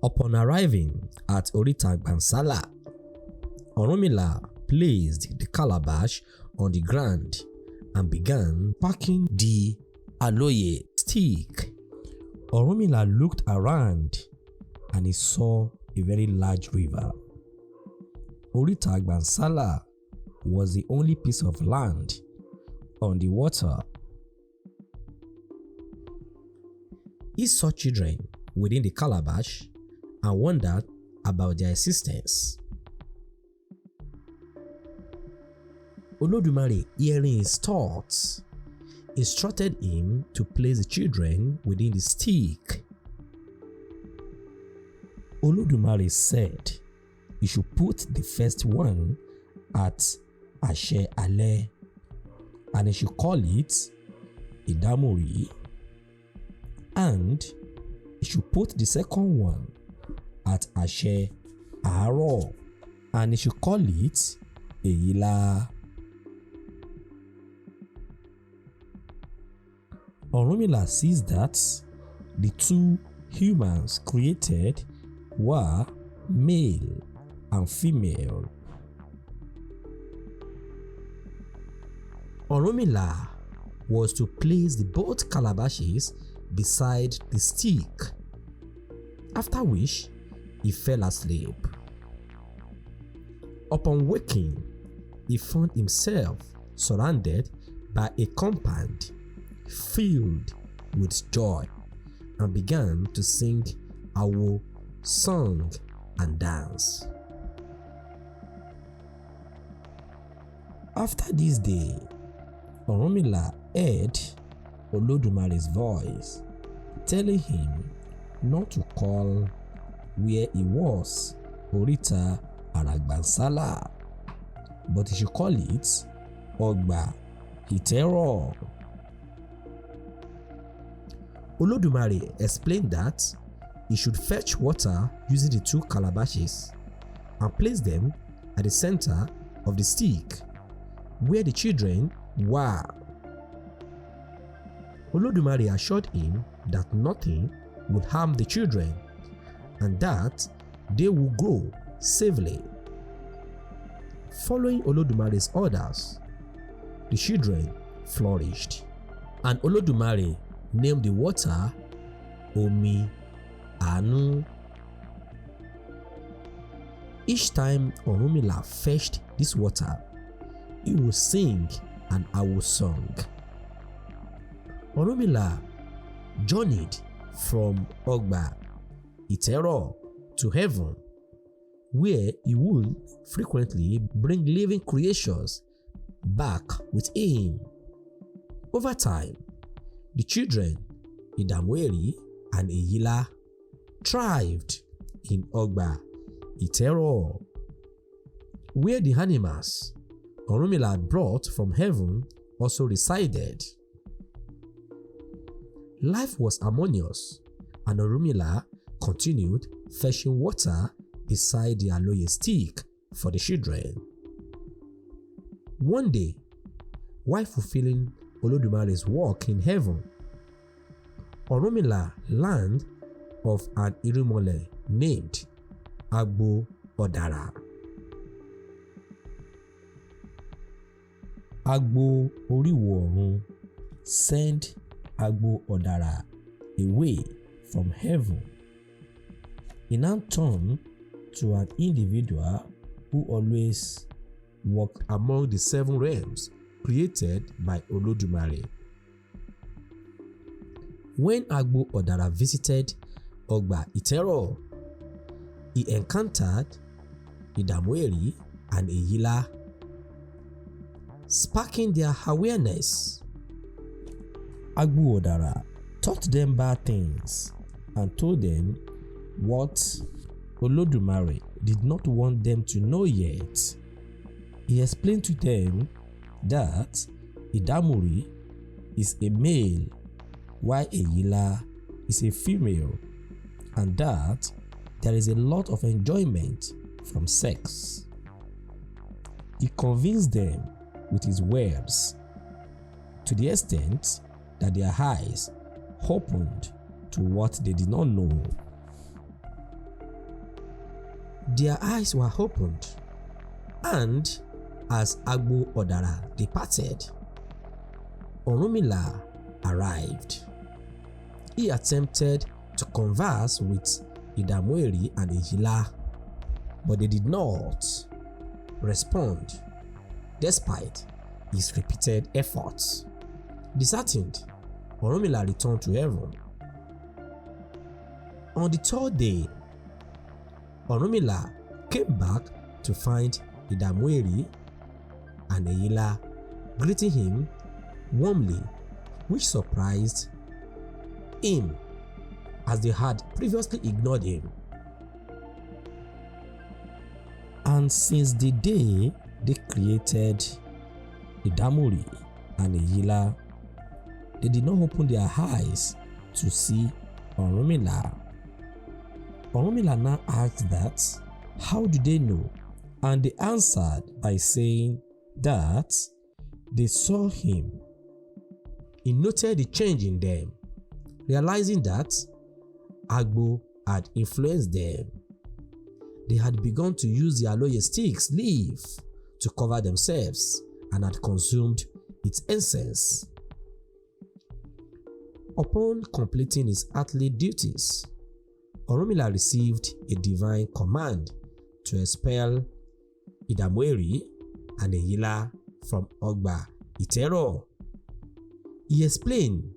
Upon arriving at Orita Gbansala, Orunmila placed the calabash on the ground and began packing the aloye stick. Orunmila looked around and he saw a very large river. Orita Gbansala was the only piece of land on the water. He saw children within the calabash and wondered about their existence. Olodumare, hearing his thoughts, instructed him to place the children within the stick. Olodumare said he should put the first one at Ashe Ale and he should call it Idamori, and he should put the second one at Ashe Aro and he should call it Eyila. Orunmila sees that the two humans created were male and female. Orunmila was to place the both calabashes beside the stick, after which he fell asleep. Upon waking, he found himself surrounded by a compound filled with joy and began to sing awo, song and dance. After this day, Orunmila heard Olodumare's voice telling him not to call where he was Orita Aragbansala, but he should call it Ogba Itero. Olodumare explained that he should fetch water using the two calabashes and place them at the center of the stick where the children were. Olodumare assured him that nothing would harm the children and that they would grow safely. Following Olodumare's orders, the children flourished, and Olodumare named the water Omi Anu. Each time Orunmila fetched this water, he would sing an awo song. Orunmila journeyed from Ogba Itero to heaven, where he would frequently bring living creatures back with him. Over time, the children Idamweri and Eyila thrived in Ogba Itero, where the animals Orunmila had brought from heaven also resided. Life was harmonious, and Orunmila continued fetching water beside the aloe stick for the children. One day, while fulfilling Olodumare's work in heaven, Orunmila learned of an Irumole named Agbo Odara. Agbo Oriwo Orun sent Agbo Odara away from heaven. He now turned to an individual who always walked among the 7 realms created by Olodumare. When Agbo Odara visited Ogba Itero, he encountered Idamweri and Eyila, sparking their awareness. Agbo Odara taught them bad things and told them what Olodumare did not want them to know yet. He explained to them that Idamuri is a male while Eyila is a female, and that there is a lot of enjoyment from sex. He convinced them with his words to the extent that their eyes opened to what they did not know. their eyes were opened, and as Agbo Odara departed, Orunmila arrived. He attempted to converse with Idamueri and Ejila, but they did not respond despite his repeated efforts. Disheartened, Orunmila returned to heaven. On the third day, Orunmila came back to find Idamueri and Ejila greeting him warmly, which surprised him as they had previously ignored him. And since the day they created Idamueri and Ejila, they did not open their eyes to see Orunmila. Orunmila now asked that, how do they know? And they answered by saying that they saw him. He noted the change in them, realizing that Agbo had influenced them. They had begun to use the aloe stick's leaf to cover themselves and had consumed its essence. Upon completing his earthly duties, Orunmila received a divine command to expel Idamueri and Ejila from Ogba Itero. He explained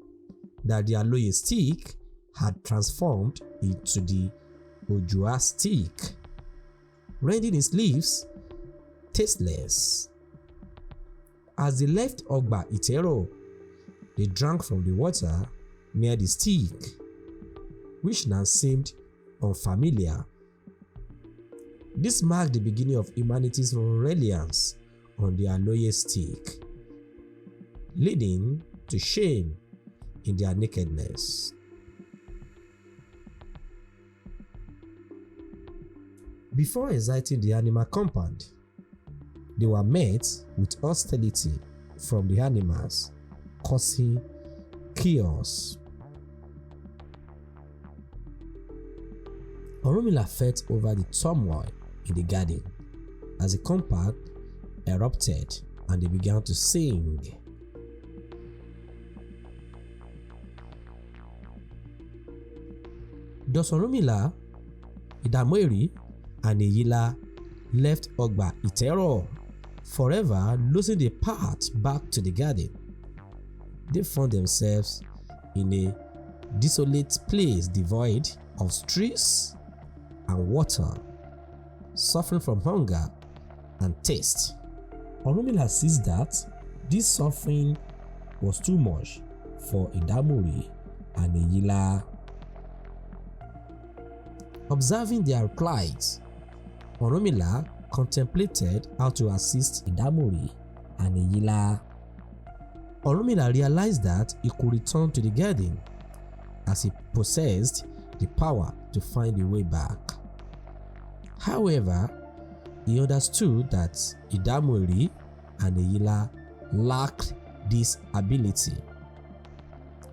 that the aloe stick had transformed into the Ojua stick, rendering its leaves tasteless. As they left Ogba Itero, they drank from the water near the stick, which now seemed unfamiliar. This marked the beginning of humanity's reliance on the aloe stick, leading to shame in their nakedness. Before exiting the animal compound, they were met with hostility from the animals, causing chaos. Orunmila felt over the turmoil in the garden as the compound erupted and they began to sing. Thus Orunmila, Idamueri, and Ejila left Ogba Itero, forever losing the path back to the garden. They found themselves in a desolate place devoid of trees and water, suffering from hunger and thirst. Orunmila sees that this suffering was too much for Idamueri and Ejila. Observing their plight, Orunmila contemplated how to assist Idamueri and Ejila. Orunmila realized that he could return to the garden as he possessed the power to find a way back. However, he understood that Idamueri and Ejila lacked this ability.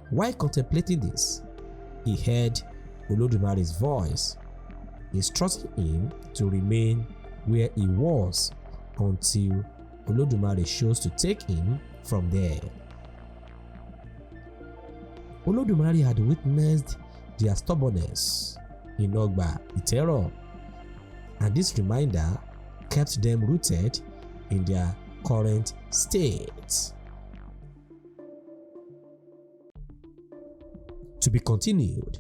While contemplating this, he heard Olodumare's voice instructing him to remain where he was until Olodumare chose to take him from there. Olodumare had witnessed their stubbornness in Ogba Itero, and this reminder kept them rooted in their current state. To be continued.